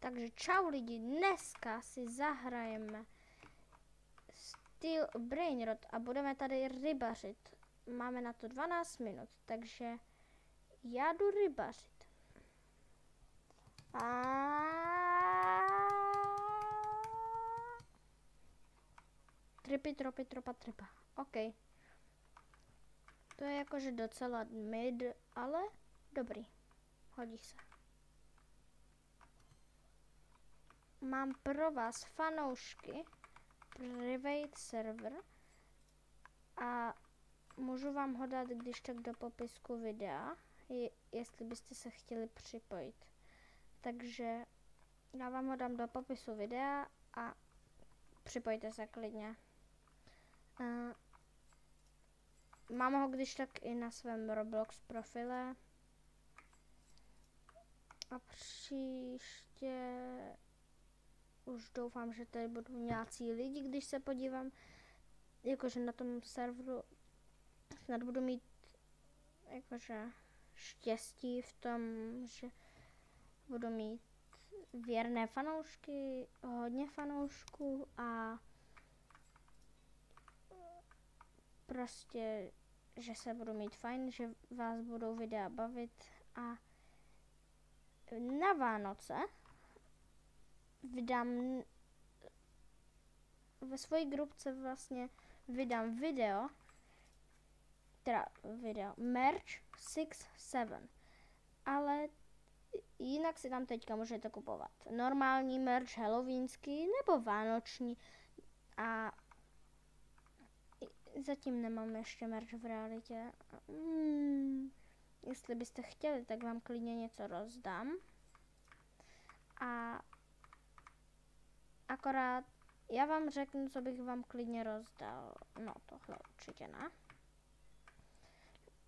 Takže čau lidi, dneska si zahrajeme Steel Brainrot a budeme tady rybařit. Máme na to 12 minut, takže já jdu rybařit. Tripy, tropy, tropa, tripa. OK. To je jakože docela mid, ale dobrý. Hodí se. Mám pro vás fanoušky private server a můžu vám ho dát když tak do popisku videa, jestli byste se chtěli připojit. Takže já vám ho dám do popisu videa a připojte se klidně. Mám ho když tak i na svém Roblox profile. A příště už doufám, že tady budou nějací lidi, když se podívám, jakože na tom serveru snad budu mít jakože štěstí v tom, že budu mít věrné fanoušky, hodně fanoušků a prostě, že se budu mít fajn, že vás budou videa bavit a na Vánoce vydám ve své grupce vlastně vydám merch 6-7, ale jinak si tam teďka můžete kupovat normální merch, halloweenský nebo vánoční a zatím nemám ještě merch v realitě. Jestli byste chtěli, tak vám klidně něco rozdám. A akorát já vám řeknu, co bych vám klidně rozdal. No tohle určitě ne.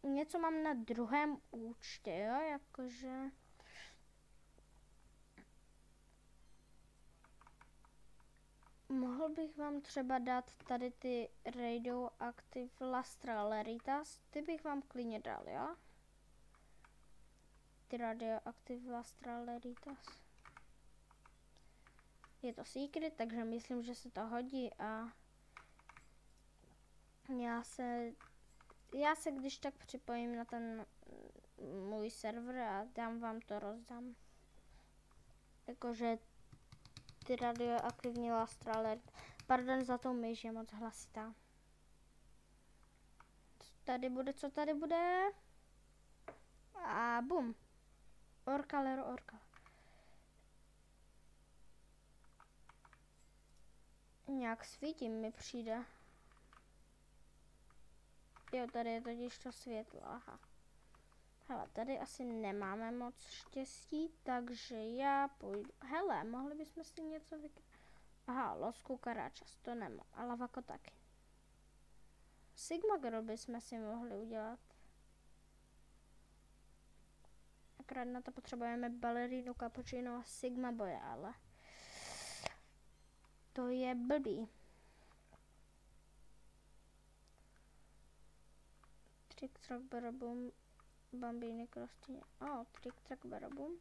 Něco mám na druhém účtě, jo, jakože mohl bych vám třeba dát tady ty Radioactive Lastra Leritas, ty bych vám klidně dal, jo? Ty Radioactive Lastra Leritas. Je to secret, takže myslím, že se to hodí a já se když tak připojím na ten můj server a dám vám to rozdám. Jakože ty radioaktivní Lastra, pardon za tou myš, je moc hlasitá. Co tady bude? A bum. Orka. Nějak svítím mi přijde. Jo, tady je totiž to světlo, aha. Hele, tady asi nemáme moc štěstí, takže já půjdu. Hele, mohli bychom si něco Aha, Los Cucarachas, to nemám, a Lavako taky. Sigma Girl bychom si mohli udělat. Akorát na to potřebujeme balerinu, cappuccino a Sigma boje, ale to je blbý. Trick Track Barabum, Bambíny Krostýně. Trick Track Barabum.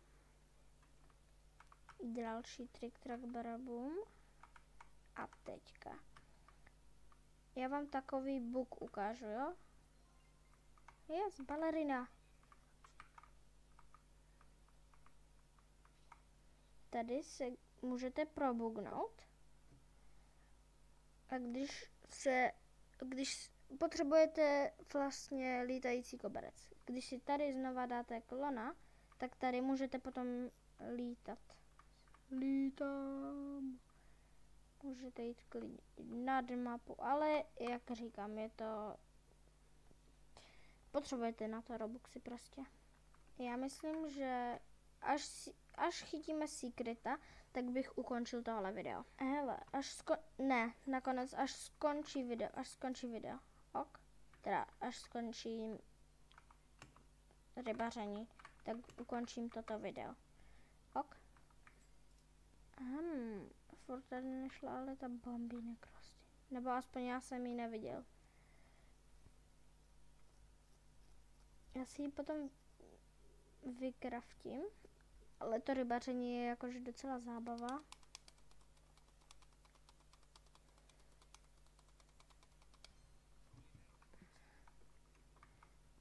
Další Trick Track Barabum. A teďka. Já vám takový book ukážu, jo? Yes, balerina. Tady se můžete probugnout. A když potřebujete vlastně lítající koberec. Když si tady znova dáte klona, tak tady můžete potom lítat. Lítám. Můžete jít klidně nad mapu, ale jak říkám, je to... Potřebujete na to Robuxy prostě. Já myslím, že až chytíme secreta, tak bych ukončil tohle video. Hele, nakonec až skončí video. Ok? Teda až skončí rybaření, tak ukončím toto video. Ok? Furt tady nešla ale ta Bambína Krostý. Nebo aspoň já jsem ji neviděl. Já si ji potom vykraftím Ale to rybaření je jakože docela zábava.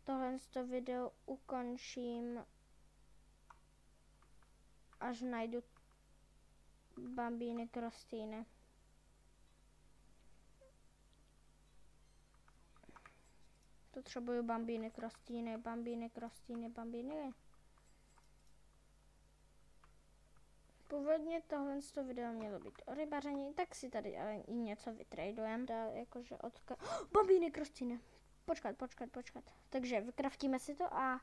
Tohle video ukončím, až najdu bambíny krostýny. Potřebuju bambíny krostýny, bambíny krostýny, bambíny. Původně tohle video mělo být o rybaření, tak si tady ale i něco vytradujeme. Jakože bambíny krostýny. Počkat. Takže vykraftíme si to a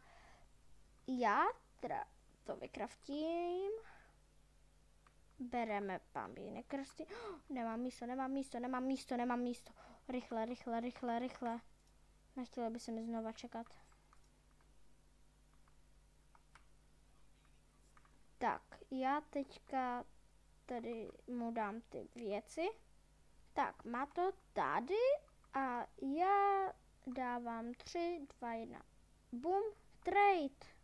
já teda to vykraftím. Bereme bambíny krostýny. Nemám místo. Rychle. Nechtělo by se mi znova čekat. Tak, já teďka tady mu dám ty věci. Tak, má to tady a já dávám 3, 2, 1. Bum, trade.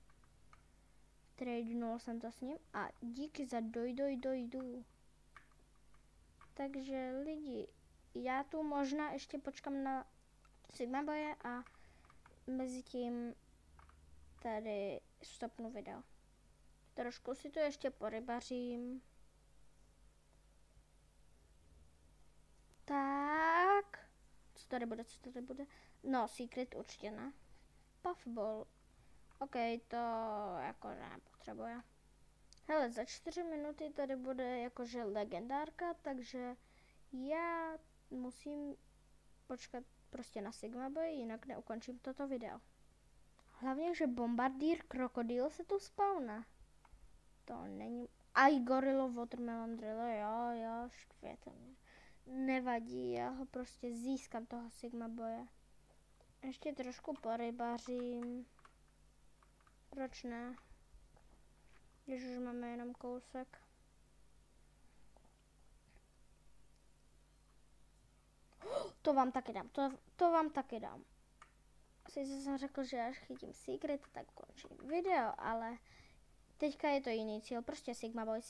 Tradenul jsem to s ním a díky za dojdu. Takže lidi, já tu možná ještě počkám na Sigma boje a mezi tím tady stopnu video. Trošku si to ještě porybařím. Tak. Co tady bude? No, secret určitě ne. Puffball. OK, to jakože nepotřebuje. Hele, za 4 minuty tady bude jakože legendárka, takže já musím počkat prostě na Sigma boy, jinak neukončím toto video. Hlavně, že bombardír krokodýl se tu spawná. To není... Aj gorilo watermelon drill, jo, škvěte mě. Nevadí, já ho prostě získám, toho Sigma boje. Ještě trošku porybařím. Proč ne? Když už máme jenom kousek. To vám taky dám, to vám taky dám. Sice jsem řekl, že až chytím secret, tak končím video, ale teďka je to jiný cíl, prostě Sigma boy.